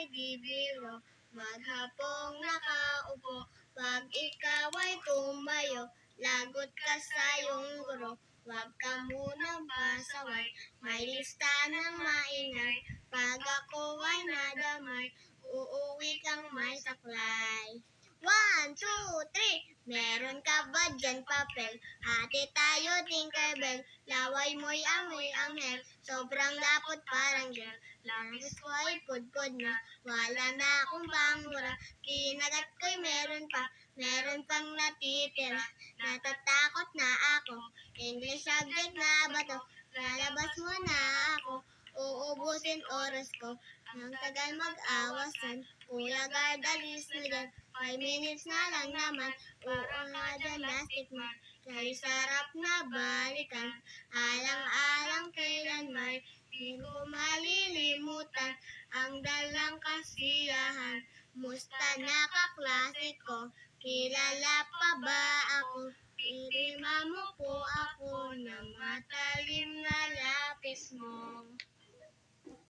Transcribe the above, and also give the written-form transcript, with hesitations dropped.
di biro. Maghapong nakaupo, pag ikaw ay tumayo, lagot ka sa iyong guro. Huwag ka munang pasaway, may lista ng maingay. Pag ako ay nadamay, uuwi kang may saklay. 1, 2, 3, meron ka ba dyan papel? Hati tayo, Tinkerbell, laway mo'y amoy anghel. Sobrang lapot parang gel, langis ko ay pudpud na. Wala na akong pangura, kinagat ko'y meron pang natitira. Natatakot na ako, English subject na ba to? Lalabas mo na ako, uubusin oras ko. Nang tagal mag-awasan, Kuya Guard, alis na dyan. 5 minutes na lang naman, oo nga dyan, plastic man. Kay sarap na balikan, alang-alang kailanman. Di ko malilimutan ang dalang kasiyahan. Musta na kaklase ko, kilala pa ba ako? Pirima mo po ako ng matalim na lapis mo.